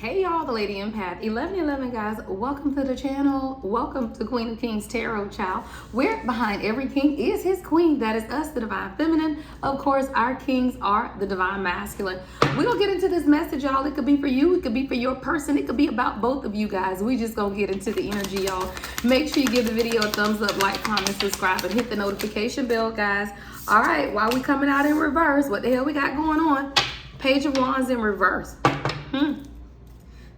Hey y'all, the Lady Empath 1111 guys, welcome to the channel. Welcome to Queen of Kings Tarot, child, where behind every king is his queen. That is us, the divine feminine. Of course, our kings are the divine masculine. We gonna get into this message, y'all. It could be for you, it could be for your person, it could be about both of you guys. We just gonna get into the energy, y'all. Make sure you give the video a thumbs up, like, comment, subscribe, and hit the notification bell, guys. All right, while we coming out in reverse, what the hell we got going on? Page of Wands in reverse.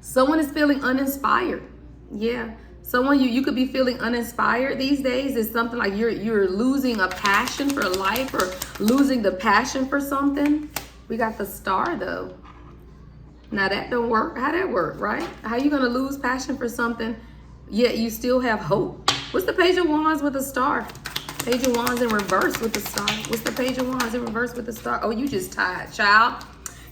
Someone is feeling uninspired. Yeah. Someone you could be feeling uninspired these days. It's something like you're losing a passion for life or losing the passion for something. We got the Star though. Now that don't work. How that work, right? How you gonna lose passion for something yet you still have hope? What's the Page of Wands with the Star? Page of Wands in reverse with the Star. What's the Page of Wands in reverse with the Star? Oh, you just tired, child.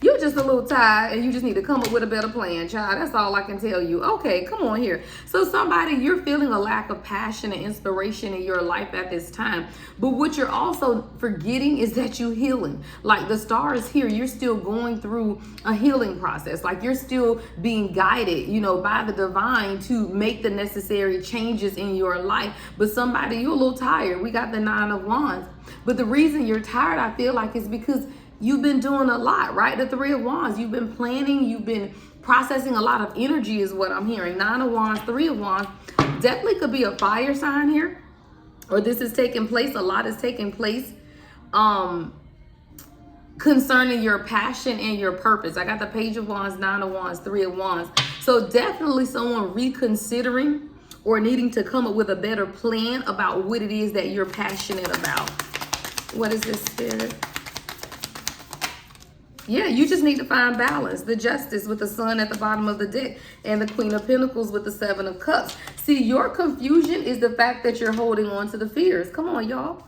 You're just a little tired and you just need to come up with a better plan, child. That's all I can tell you. Okay, come on here. So somebody, you're feeling a lack of passion and inspiration in your life at this time. But what you're also forgetting is that you're healing. Like the Star is here. You're still going through a healing process. Like you're still being guided, by the divine to make the necessary changes in your life. But somebody, you're a little tired. We got the Nine of Wands. But the reason you're tired, I feel like, is because you've been doing a lot, right? The Three of Wands, you've been planning, you've been processing a lot of energy is what I'm hearing. Nine of Wands, Three of Wands, definitely could be a fire sign here, or this is taking place, a lot is taking place concerning your passion and your purpose. I got the Page of Wands, Nine of Wands, Three of Wands. So definitely someone reconsidering or needing to come up with a better plan about what it is that you're passionate about. What is this, Spirit? Yeah, you just need to find balance. The Justice with the Sun at the bottom of the deck and the Queen of Pentacles with the Seven of Cups. See, your confusion is the fact that you're holding on to the fears. Come on, y'all.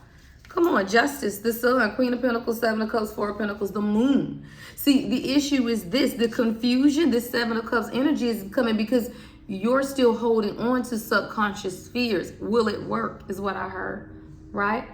Come on, Justice, the Sun, Queen of Pentacles, Seven of Cups, Four of Pentacles, the Moon. See, the issue is this, the confusion, this Seven of Cups energy is coming because you're still holding on to subconscious fears. Will it work is what I heard, right?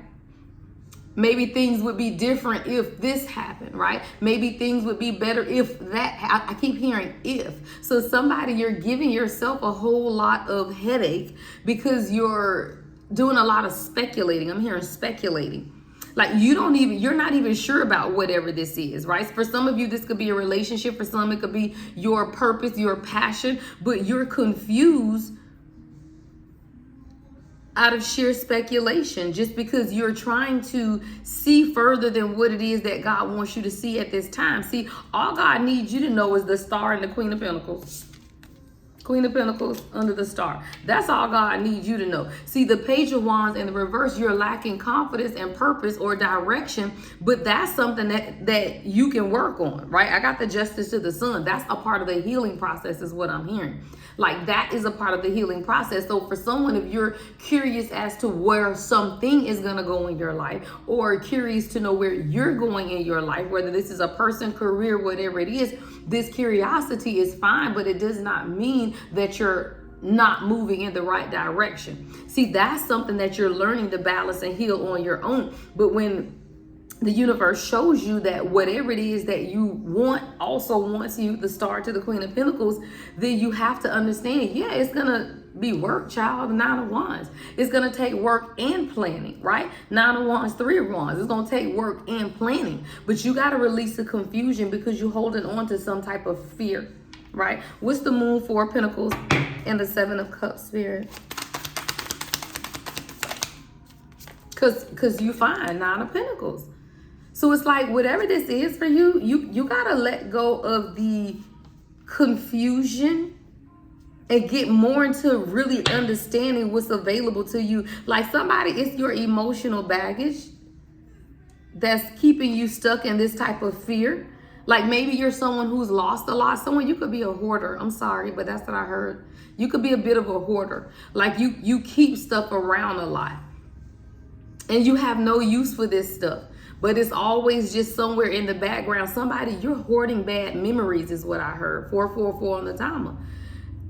Maybe things would be different if this happened, right? Maybe things would be better if that, I keep hearing if. So somebody, you're giving yourself a whole lot of headache because you're doing a lot of speculating. I'm hearing speculating. Like you're not even sure about whatever this is, right? For some of you, this could be a relationship. For some, it could be your purpose, your passion, but you're confused out of sheer speculation, just because you're trying to see further than what it is that God wants you to see at this time. See, all God needs you to know is the Star and the Queen of Pentacles. Queen of Pentacles under the Star. That's all God needs you to know. See, the Page of Wands in the reverse, you're lacking confidence and purpose or direction, but that's something that you can work on, right? I got the Justice to the Sun. That's a part of the healing process is what I'm hearing. Like that is a part of the healing process. So for someone, if you're curious as to where something is going to go in your life, or curious to know where you're going in your life, whether this is a person, career, whatever it is, this curiosity is fine, but it does not mean that you're not moving in the right direction. See, that's something that you're learning to balance and heal on your own. But when the universe shows you that whatever it is that you want also wants you, the Star to the Queen of Pentacles, then you have to understand, yeah, it's gonna be work, child. The Nine of Wands. It's gonna take work and planning, right? Nine of Wands, Three of Wands. It's gonna take work and planning, but you gotta release the confusion because you're holding on to some type of fear, right? What's the Moon, Four of Pentacles, and the Seven of Cups, Spirit? Cause you find Nine of Pentacles. So it's like whatever this is for you, you gotta let go of the confusion and get more into really understanding what's available to you. Like somebody, it's your emotional baggage that's keeping you stuck in this type of fear. Like maybe you're someone who's lost a lot. Someone, you could be a hoarder. I'm sorry, but that's what I heard. You could be a bit of a hoarder. Like you keep stuff around a lot and you have no use for this stuff, but it's always just somewhere in the background. Somebody, you're hoarding bad memories is what I heard. 444 on the timer.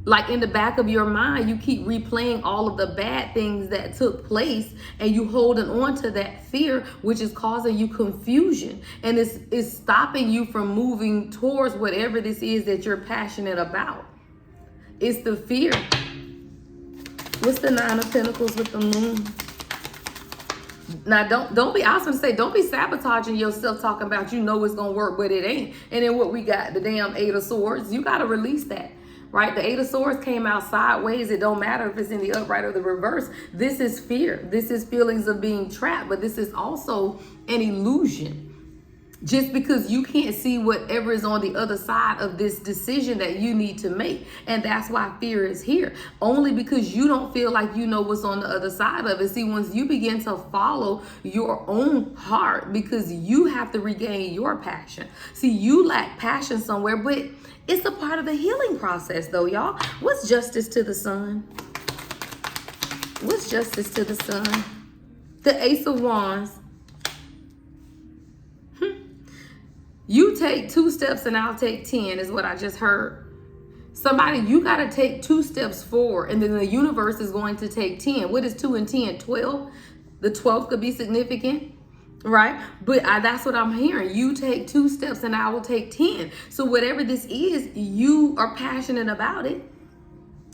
Like in the back of your mind, you keep replaying all of the bad things that took place, and you holding on to that fear, which is causing you confusion, and it's stopping you from moving towards whatever this is that you're passionate about. It's the fear. What's the Nine of Pentacles with the Moon? Now, don't be, I was going to say, don't be sabotaging yourself talking about you know it's going to work, but it ain't. And then what we got, the damn Eight of Swords. You got to release that, right? The Eight of Swords came out sideways. It don't matter if it's in the upright or the reverse. This is fear. This is feelings of being trapped, but this is also an illusion. Just because you can't see whatever is on the other side of this decision that you need to make. And that's why fear is here. Only because you don't feel like you know what's on the other side of it. See, once you begin to follow your own heart, because you have to regain your passion. See, you lack passion somewhere, but it's a part of the healing process though, y'all. What's justice to the sun? What's justice to the sun? The Ace of Wands. You take 2 steps and I'll take 10 is what I just heard. Somebody, you got to take 2 steps forward and then the universe is going to take 10. What is 2 and 10? 12. The 12th could be significant, right? But that's what I'm hearing. You take 2 steps and I will take 10. So whatever this is, you are passionate about it.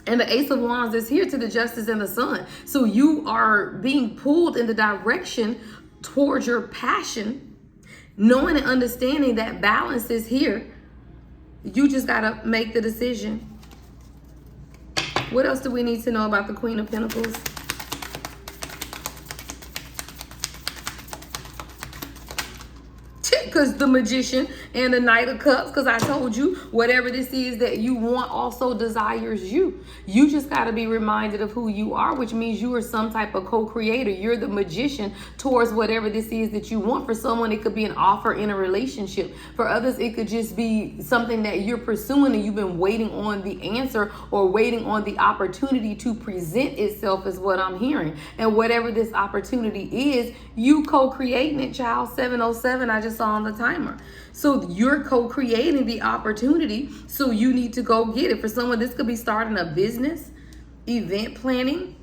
And the Ace of Wands is here to the Justice and the Sun. So you are being pulled in the direction towards your passion. Knowing and understanding that balance is here, you just got to make the decision. What else do we need to know about the Queen of Pentacles? Because the Magician and the Knight of Cups, because I told you, whatever this is that you want also desires you. You just got to be reminded of who you are, which means you are some type of co-creator. You're the magician towards whatever this is that you want. For someone, it could be an offer in a relationship. For others, it could just be something that you're pursuing and you've been waiting on the answer or waiting on the opportunity to present itself, is what I'm hearing. And whatever this opportunity is, you co-creating it, child. 707, I just saw on the timer. So you're co-creating the opportunity, so you need to go get it. For someone, this could be starting a business, event planning.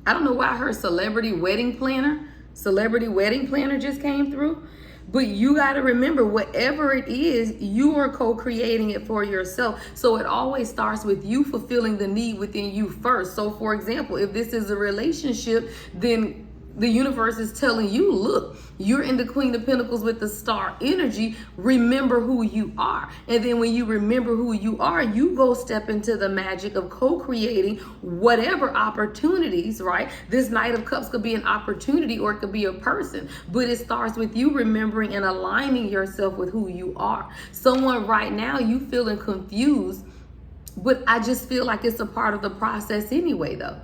I don't know why I heard celebrity wedding planner. Celebrity wedding planner just came through. But you got to remember, whatever it is, you are co-creating it for yourself. So it always starts with you fulfilling the need within you first. So for example, if this is a relationship, then the universe is telling you, look, you're in the Queen of Pentacles with the star energy. Remember who you are. And then when you remember who you are, you go step into the magic of co-creating whatever opportunities, right? This Knight of Cups could be an opportunity or it could be a person. But it starts with you remembering and aligning yourself with who you are. Someone right now, you feeling confused, but I just feel like it's a part of the process anyway, though.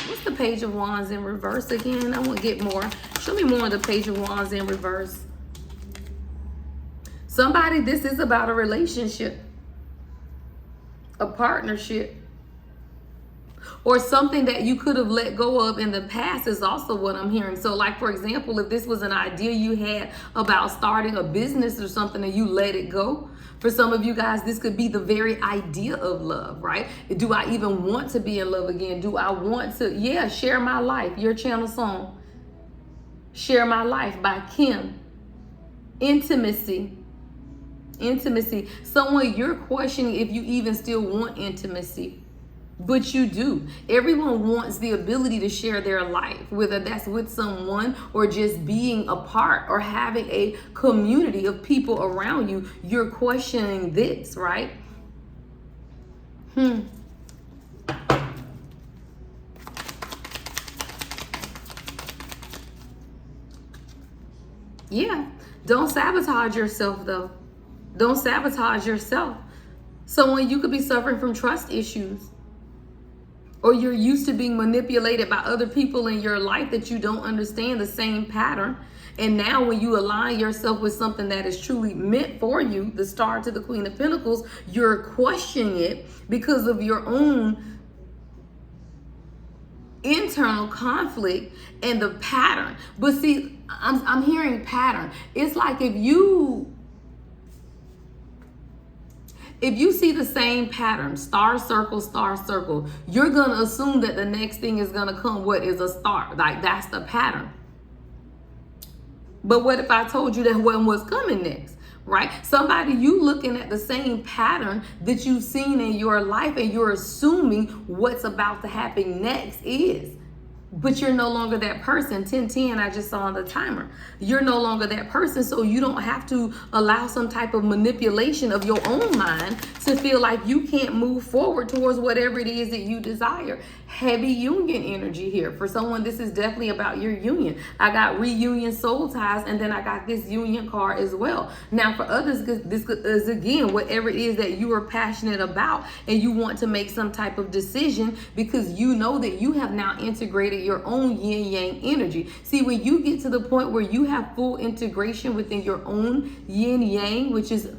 What's the Page of Wands in reverse again? I want to get more. Show me more of the Page of Wands in reverse. Somebody, this is about a relationship, a partnership, or something that you could have let go of in the past is also what I'm hearing. So like, for example, if this was an idea you had about starting a business or something and you let it go. For some of you guys, this could be the very idea of love, right? Do I even want to be in love again? Do I want to, share my life? Your channel song, Share My Life by Kim. Intimacy. Someone, you're questioning if you even still want intimacy. But you do. Everyone wants the ability to share their life, whether that's with someone or just being a part or having a community of people around you. You're questioning this, right? Yeah. Don't sabotage yourself, though. Don't sabotage yourself. Someone, you could be suffering from trust issues. Or you're used to being manipulated by other people in your life that you don't understand the same pattern. And now when you align yourself with something that is truly meant for you, the Star to the Queen of Pentacles, you're questioning it because of your own internal conflict and the pattern. But see, I'm hearing pattern. It's like if you If you see the same pattern, star, circle, you're going to assume that the next thing is going to come. What is a star? Like, that's the pattern. But what if I told you that wasn't what's coming next? Right? Somebody, you looking at the same pattern that you've seen in your life, and you're assuming what's about to happen next is. But you're no longer that person. 10:10, I just saw on the timer. You're no longer that person, so you don't have to allow some type of manipulation of your own mind to feel like you can't move forward towards whatever it is that you desire. Heavy union energy here. For someone, this is definitely about your union. I got reunion soul ties, and then I got this union card as well. Now, for others, this is, again, whatever it is that you are passionate about, and you want to make some type of decision because you know that you have now integrated your own yin yang energy. See, when you get to the point where you have full integration within your own yin yang, which is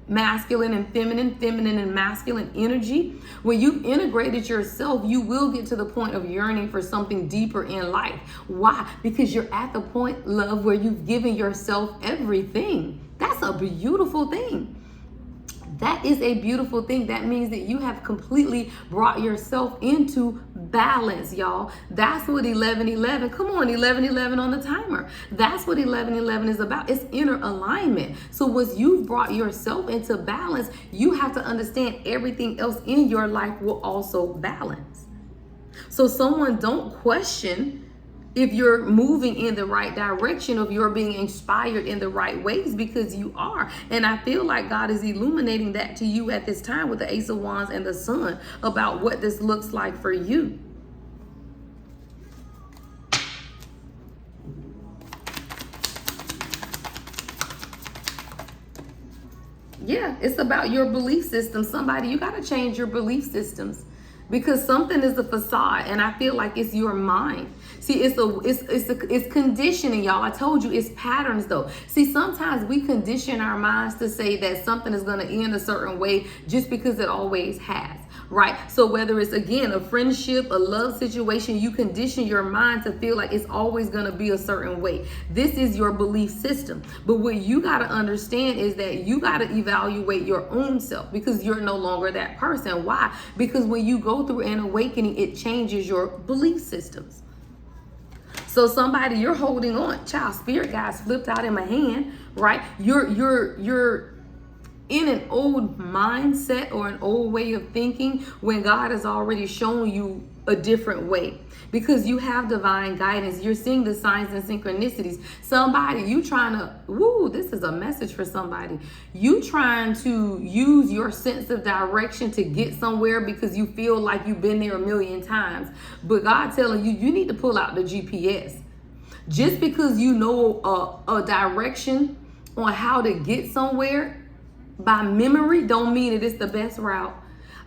masculine and feminine, feminine and masculine energy, when you've integrated yourself, you will get to the point of yearning for something deeper in life. Why? Because you're at the point, love, where you've given yourself everything. That's a beautiful thing. That is a beautiful thing. That means that you have completely brought yourself into balance, y'all. That's what 11:11, come on, 11:11 on the timer. That's what 11:11 is about. It's inner alignment. So once you've brought yourself into balance, you have to understand everything else in your life will also balance. So someone, don't question if you're moving in the right direction, if you're being inspired in the right ways, because you are. And I feel like God is illuminating that to you at this time with the Ace of Wands and the Sun about what this looks like for you. Yeah, it's about your belief system. Somebody, you got to change your belief systems, because something is a facade, and I feel like it's your mind. See, it's conditioning, y'all. I told you it's patterns, though. See, sometimes we condition our minds to say that something is going to end a certain way just because it always has, right? So whether it's, again, a friendship, a love situation, you condition your mind to feel like it's always going to be a certain way. This is your belief system. But what you got to understand is that you got to evaluate your own self, because you're no longer that person. Why? Because when you go through an awakening, it changes your belief systems. So somebody, you're holding on. Child, spirit guides flipped out in my hand, right? You're in an old mindset or an old way of thinking when God has already shown you a different way, because you have divine guidance. You're seeing the signs and synchronicities. Somebody, you trying to, this is a message for somebody. You trying to use your sense of direction to get somewhere because you feel like you've been there a million times. But God telling you, you need to pull out the GPS. Just because you know a direction on how to get somewhere by memory don't mean that it's the best route.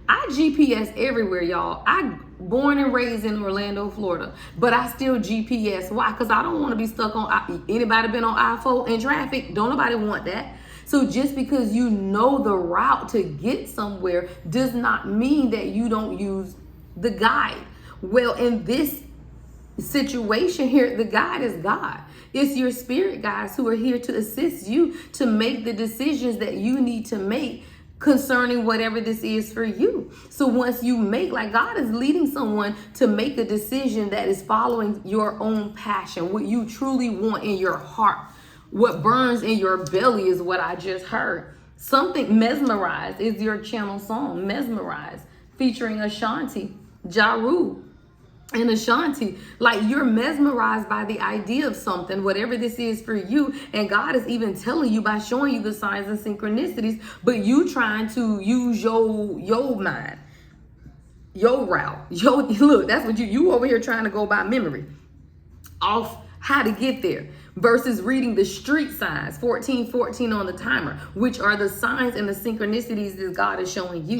I GPS everywhere, y'all. I born and raised in Orlando, Florida, but I still GPS. Why? Because I don't want to be stuck on, anybody been on I-4 in traffic? Don't nobody want that. So just because you know the route to get somewhere does not mean that you don't use the guide. Well, in this situation here, the guide is God. It's your spirit guides who are here to assist you to make the decisions that you need to make concerning whatever this is for you. So once you make, like, God is leading someone to make a decision that is following your own passion, what you truly want in your heart, what burns in your belly is what I just heard. Something, Mesmerized is your channel song, Mesmerized, featuring Ashanti, Ja Rule. And Ashanti, like, you're mesmerized by the idea of something, whatever this is for you. And God is even telling you by showing you the signs and synchronicities, but you trying to use your mind, your route, look, that's what you over here trying to go by memory off how to get there versus reading the street signs, 14:14 on the timer, which are the signs and the synchronicities that God is showing you.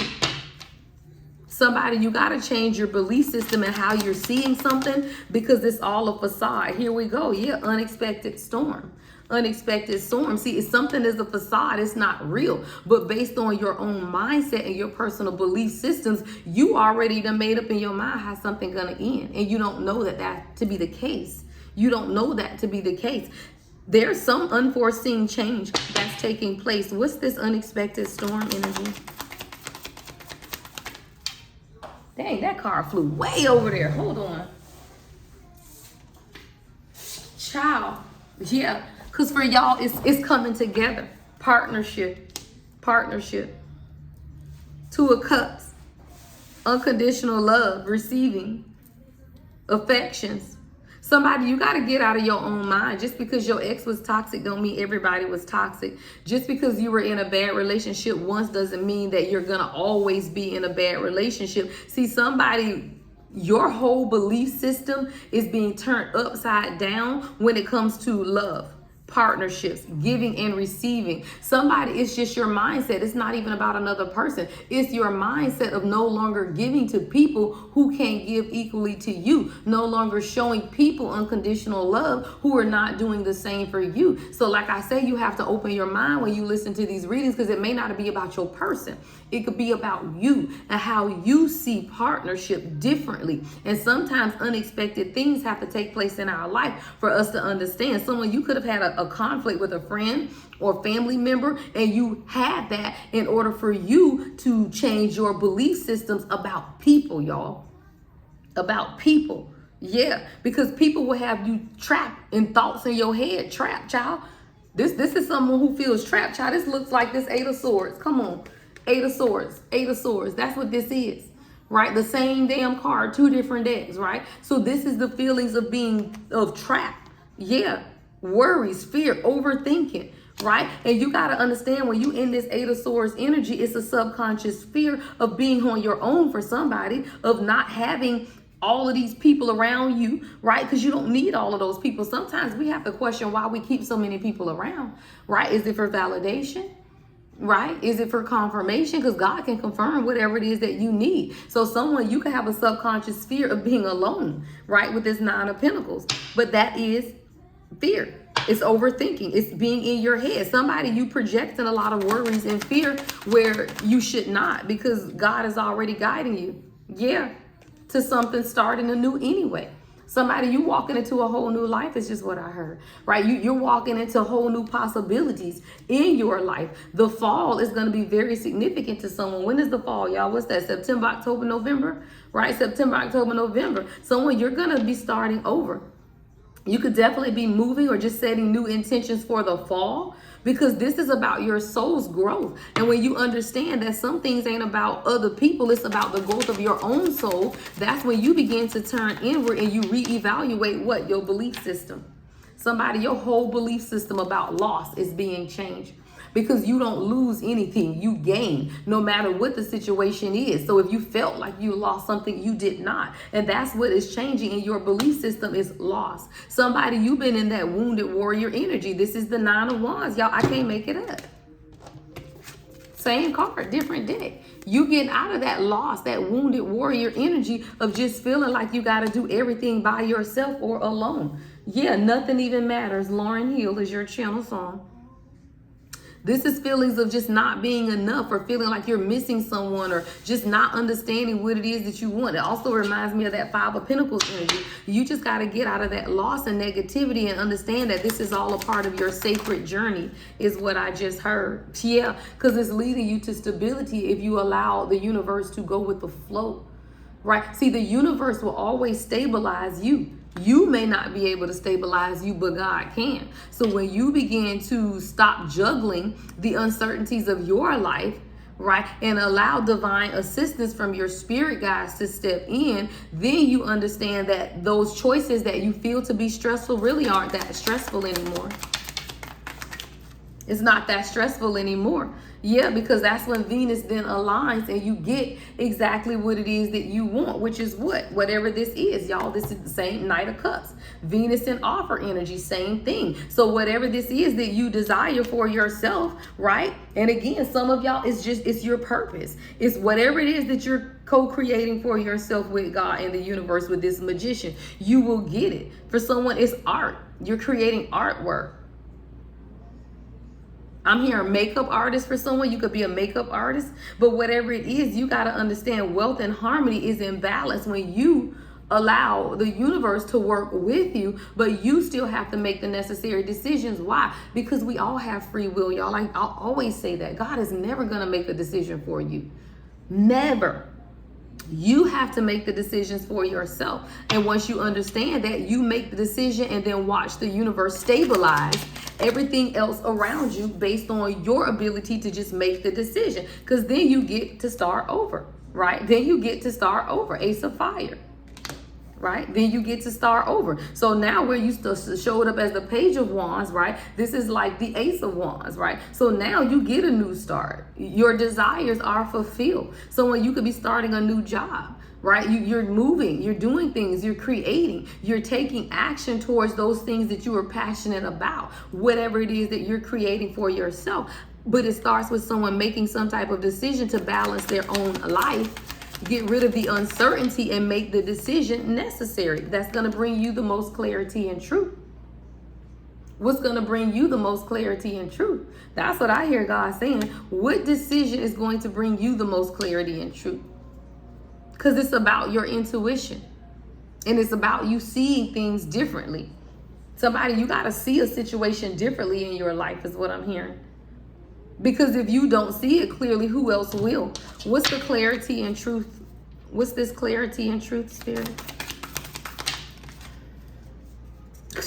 Somebody, you got to change your belief system and how you're seeing something, because it's all a facade. Here we go. Yeah, unexpected storm. Unexpected storm. See, if something is a facade, it's not real. But based on your own mindset and your personal belief systems, you already done made up in your mind how something gonna end. And you don't know that to be the case. You don't know that to be the case. There's some unforeseen change that's taking place. What's this unexpected storm energy? Dang, that car flew way over there. Hold on. Child. Yeah. Because for y'all, it's coming together. Partnership. Partnership. Two of Cups. Unconditional love. Receiving. Affections. Somebody, you got to get out of your own mind. Just because your ex was toxic don't mean everybody was toxic. Just because you were in a bad relationship once doesn't mean that you're going to always be in a bad relationship. See, somebody, your whole belief system is being turned upside down when it comes to love, partnerships, giving and receiving. Somebody, it's just your mindset. It's not even about another person. It's your mindset of no longer giving to people who can't give equally to you. No longer showing people unconditional love who are not doing the same for you. So like I say, you have to open your mind when you listen to these readings, because it may not be about your person. It could be about you and how you see partnership differently. And sometimes unexpected things have to take place in our life for us to understand. Someone, you could have had a conflict with a friend or family member, and you had that in order for you to change your belief systems about people, y'all. About people. Yeah, because people will have you trapped in thoughts in your head. Trapped, child. This is someone who feels trapped, child. This looks like this Eight of Swords. Come on. Eight of Swords. Eight of Swords. That's what this is. Right? The same damn card, two different decks, right? So this is the feelings of being trapped. Yeah. Worries, fear, overthinking, right? And you got to understand, when you in this Eight of Swords energy, it's a subconscious fear of being on your own for somebody, of not having all of these people around you, right? Because you don't need all of those people. Sometimes we have to question why we keep so many people around, right? Is it for validation? Right? Is it for confirmation? Because God can confirm whatever it is that you need. So someone, you can have a subconscious fear of being alone, right? With this Nine of Pentacles. But that is fear. It's overthinking. It's being in your head. Somebody, you projecting a lot of worries and fear where you should not, because God is already guiding you. Yeah. To something starting anew anyway. Somebody, you walking into a whole new life is just what I heard, right? You're walking into whole new possibilities in your life. The fall is going to be very significant to someone. When is the fall, y'all? What's that? September, October, November, right? September, October, November. Someone, you're going to be starting over. You could definitely be moving or just setting new intentions for the fall, because this is about your soul's growth. And when you understand that some things ain't about other people, it's about the growth of your own soul, that's when you begin to turn inward and you reevaluate what? Your belief system. Somebody, your whole belief system about loss is being changed. Because you don't lose anything, you gain, no matter what the situation is. So if you felt like you lost something, you did not. And that's what is changing in your belief system, is loss. Somebody, you've been in that wounded warrior energy. This is the Nine of Wands. Y'all, I can't make it up. Same card, different deck. You get out of that loss, that wounded warrior energy of just feeling like you got to do everything by yourself or alone. Yeah, nothing even matters. Lauryn Hill is your channel song. This is feelings of just not being enough, or feeling like you're missing someone, or just not understanding what it is that you want. It also reminds me of that Five of Pentacles energy. You just got to get out of that loss and negativity and understand that this is all a part of your sacred journey, is what I just heard. Yeah, because it's leading you to stability if you allow the universe to go with the flow, right? See, the universe will always stabilize you. You may not be able to stabilize you, but God can. So when you begin to stop juggling the uncertainties of your life, right, and allow divine assistance from your spirit guides to step in, then you understand that those choices that you feel to be stressful really aren't that stressful anymore. It's not that stressful anymore. Yeah, because that's when Venus then aligns and you get exactly what it is that you want, which is what? Whatever this is, y'all. This is the same Knight of Cups. Venus and offer energy, same thing. So whatever this is that you desire for yourself, right? And again, some of y'all, it's your purpose. It's whatever it is that you're co-creating for yourself with God and the universe, with this magician. You will get it. For someone, it's art. You're creating artwork. I'm hearing makeup artist for someone. You could be a makeup artist, but whatever it is, you got to understand wealth and harmony is in balance when you allow the universe to work with you, but you still have to make the necessary decisions. Why? Because we all have free will, y'all. Like, I'll always say that God is never going to make a decision for you. Never. You have to make the decisions for yourself. And once you understand that, you make the decision and then watch the universe stabilize everything else around you based on your ability to just make the decision. Because then you get to start over, right? Then you get to start over. Ace of Fire. Right? Then you get to start over. So now where you showed up as the Page of Wands, right? This is like the Ace of Wands, right? So now you get a new start. Your desires are fulfilled. So when you could be starting a new job, right? You're moving, you're doing things, you're creating, you're taking action towards those things that you are passionate about, whatever it is that you're creating for yourself. But it starts with someone making some type of decision to balance their own life, get rid of the uncertainty, and make the decision necessary. That's going to bring you the most clarity and truth. What's going to bring you the most clarity and truth? That's what I hear God saying. What decision is going to bring you the most clarity and truth? Because it's about your intuition. And it's about you seeing things differently. Somebody, you got to see a situation differently in your life is what I'm hearing. Because if you don't see it clearly, who else will? What's the clarity and truth? What's this clarity and truth, Spirit?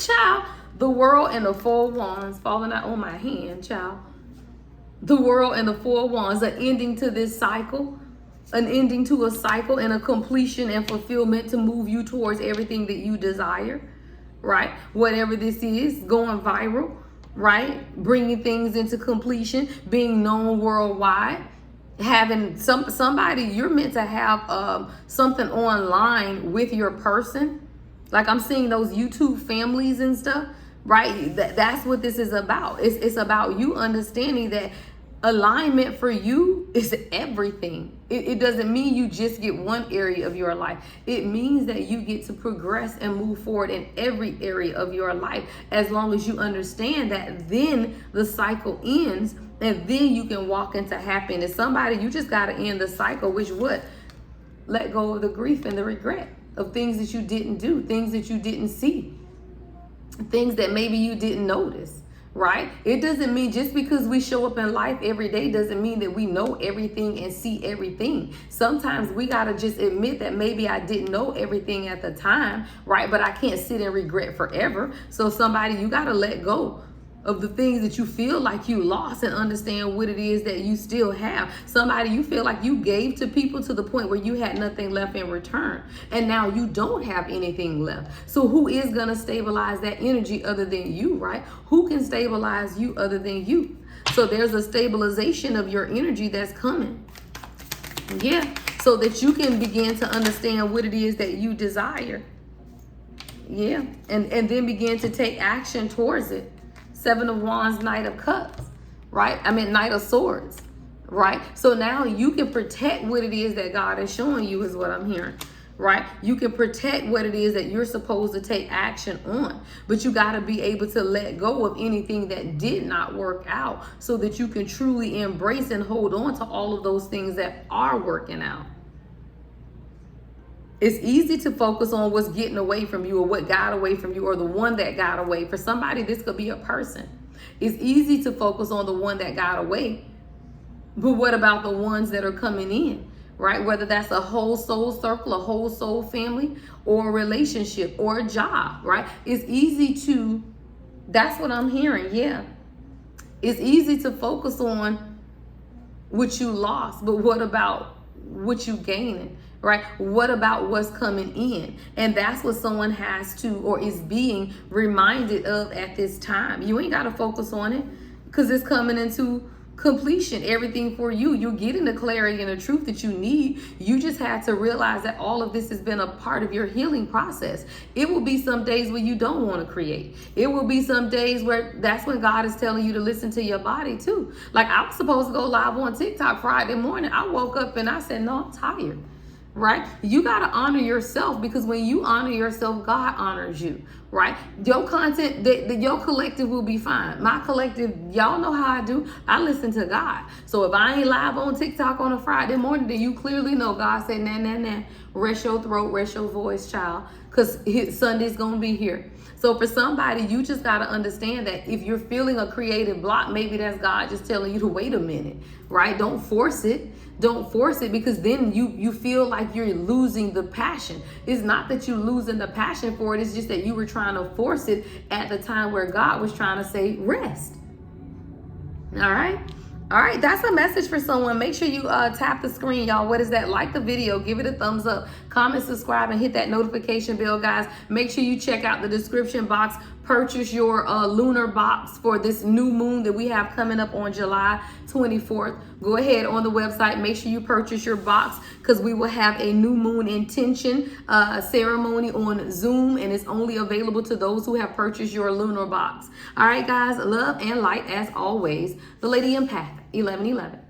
Child, the world and the four wands falling out on my hand, child. The world and the four wands are ending to this cycle, an ending to a cycle and a completion and fulfillment to move you towards everything that you desire, right? Whatever this is, going viral, right? Bringing things into completion, being known worldwide, having somebody, you're meant to have something online with your person. Like I'm seeing those YouTube families and stuff, right? That's what this is about. It's about you understanding that alignment for you is everything. It doesn't mean you just get one area of your life. It means that you get to progress and move forward in every area of your life. As long as you understand that, then the cycle ends and then you can walk into happiness. Somebody, you just got to end the cycle, which what? Let go of the grief and the regret of things that you didn't do, things that you didn't see, things that maybe you didn't notice. Right? It doesn't mean just because we show up in life every day doesn't mean that we know everything and see everything. Sometimes we got to just admit that maybe I didn't know everything at the time, right? But I can't sit in regret forever. So somebody, you got to let go of the things that you feel like you lost and understand what it is that you still have. Somebody, you feel like you gave to people to the point where you had nothing left in return. And now you don't have anything left. So who is going to stabilize that energy other than you, right? Who can stabilize you other than you? So there's a stabilization of your energy that's coming. Yeah. So that you can begin to understand what it is that you desire. Yeah. And then begin to take action towards it. Seven of Wands, Knight of Cups, right? I mean, Knight of Swords, right? So now you can protect what it is that God is showing you is what I'm hearing, right? You can protect what it is that you're supposed to take action on, but you got to be able to let go of anything that did not work out so that you can truly embrace and hold on to all of those things that are working out. It's easy to focus on what's getting away from you or what got away from you or the one that got away. For somebody, this could be a person. It's easy to focus on the one that got away. But what about the ones that are coming in, right? Whether that's a whole soul circle, a whole soul family, or a relationship or a job, right? It's easy to, that's what I'm hearing, yeah. It's easy to focus on what you lost, but what about what you gaining? Right? What about what's coming in? And that's what someone has to or is being reminded of at this time. You ain't got to focus on it because it's coming into completion. Everything for you. You're getting the clarity and the truth that you need. You just have to realize that all of this has been a part of your healing process. It will be some days where you don't want to create. It will be some days where that's when God is telling you to listen to your body too. Like I was supposed to go live on TikTok Friday morning. I woke up and I said, no, I'm tired. Right? You got to honor yourself because when you honor yourself, God honors you, right? Your content, your collective will be fine. My collective, y'all know how I do. I listen to God. So if I ain't live on TikTok on a Friday morning, then you clearly know God said, nah, rest your throat, rest your voice, child, because Sunday's going to be here. So for somebody, you just got to understand that if you're feeling a creative block, maybe that's God just telling you to wait a minute, right? Don't force it. Don't force it, because then you feel like you're losing the passion. It's not that you're losing the passion for it. It's just that you were trying to force it at the time where God was trying to say rest. All right. All right, that's a message for someone. Make sure you tap the screen, y'all. What is that? Like the video, give it a thumbs up, comment, subscribe, and hit that notification bell, guys. Make sure you check out the description box. Purchase your lunar box for this new moon that we have coming up on July 24th. Go ahead on the website. Make sure you purchase your box, because we will have a new moon intention ceremony on Zoom, and it's only available to those who have purchased your lunar box. All right, guys, love and light as always. The Lady Empath, 1111.